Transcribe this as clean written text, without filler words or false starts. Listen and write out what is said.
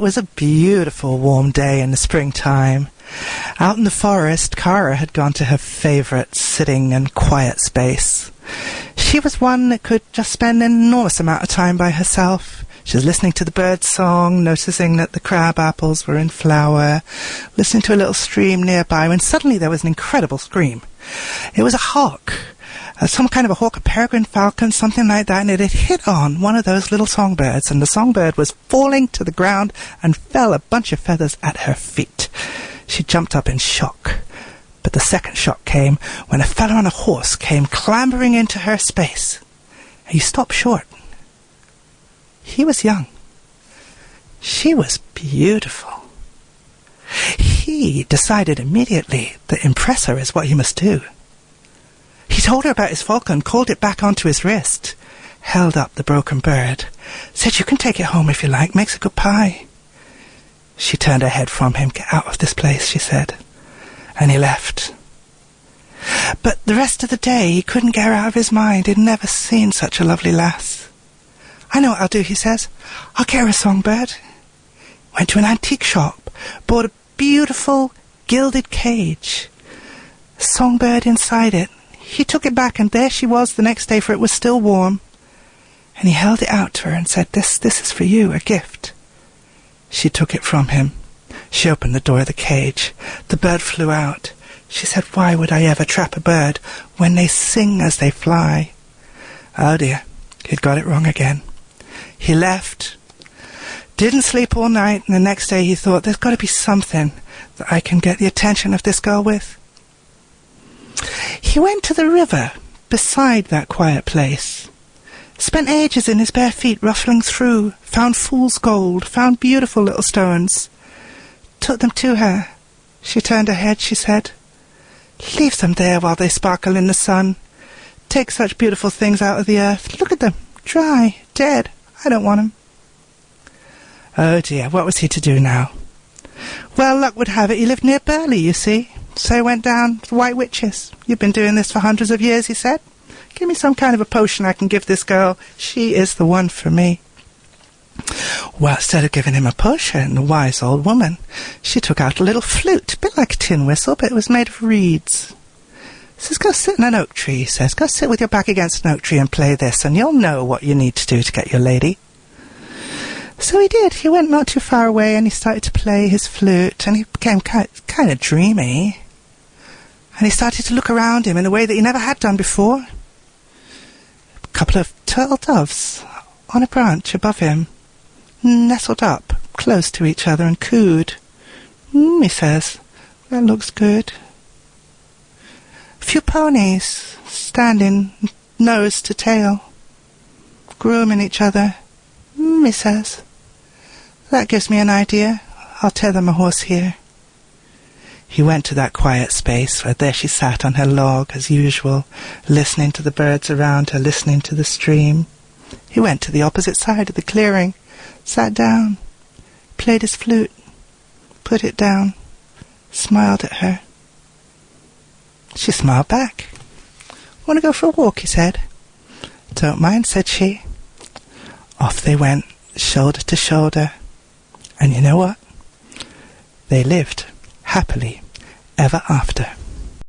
It was a beautiful warm day in the springtime. Out in the forest, Kara had gone to her favourite sitting and quiet space. She was one that could just spend an enormous amount of time by herself. She was listening to the bird song, noticing that the crab apples were in flower, listening to a little stream nearby, when suddenly there was an incredible scream. It was a hawk. Some kind of a hawk, a peregrine falcon, something like that, and it had hit on one of those little songbirds, and the songbird was falling to the ground and fell a bunch of feathers at her feet. She jumped up in shock. But the second shock came when a fellow on a horse came clambering into her space. He stopped short. He was young. She was beautiful. He decided immediately that impress her is what he must do. He told her about his falcon, called it back onto his wrist, held up the broken bird, said, "You can take it home if you like, makes a good pie." She turned her head from him. "Get out of this place," she said, and he left. But the rest of the day he couldn't get her out of his mind. He'd never seen such a lovely lass. "I know what I'll do," he says. "I'll get her a songbird." Went to an antique shop, bought a beautiful gilded cage, a songbird inside it. He took it back, and there she was the next day, for it was still warm. And he held it out to her and said, this is for you, a gift." She took it from him. She opened the door of the cage. The bird flew out. She said, "Why would I ever trap a bird when they sing as they fly?" Oh dear, he'd got it wrong again. He left, didn't sleep all night, and the next day he thought, there's got to be something that I can get the attention of this girl with. He went to the river beside that quiet place, spent ages in his bare feet ruffling through, found fool's gold, found beautiful little stones, took them to her. She turned her head, she said, "Leave them there while they sparkle in the sun. Take such beautiful things out of the earth. Look at them, dry, dead. I don't want them." Oh dear, what was he to do now? Well, luck would have it, he lived near Burley, you see. So he went down to the White Witches. "You've been doing this for hundreds of years," he said. "Give me some kind of a potion I can give this girl. She is the one for me." Well, instead of giving him a potion, the wise old woman, she took out a little flute, a bit like a tin whistle, but it was made of reeds. Says, "Go sit in an oak tree," he says. "Go sit with your back against an oak tree and play this, and you'll know what you need to do to get your lady." So he did. He went not too far away, and he started to play his flute, and he became kind of dreamy. And he started to look around him in a way that he never had done before. A couple of turtle doves on a branch above him nestled up close to each other and cooed. He says, "That looks good." A few ponies standing nose to tail, grooming each other. He says, "That gives me an idea. I'll tether my horse here." He went to that quiet space where there she sat on her log as usual, listening to the birds around her, listening to the stream. He went to the opposite side of the clearing, sat down, played his flute, put it down, smiled at her. She smiled back. "Want to go for a walk?" he said. "Don't mind," said she. Off they went, shoulder to shoulder. And you know what? They lived happily ever after.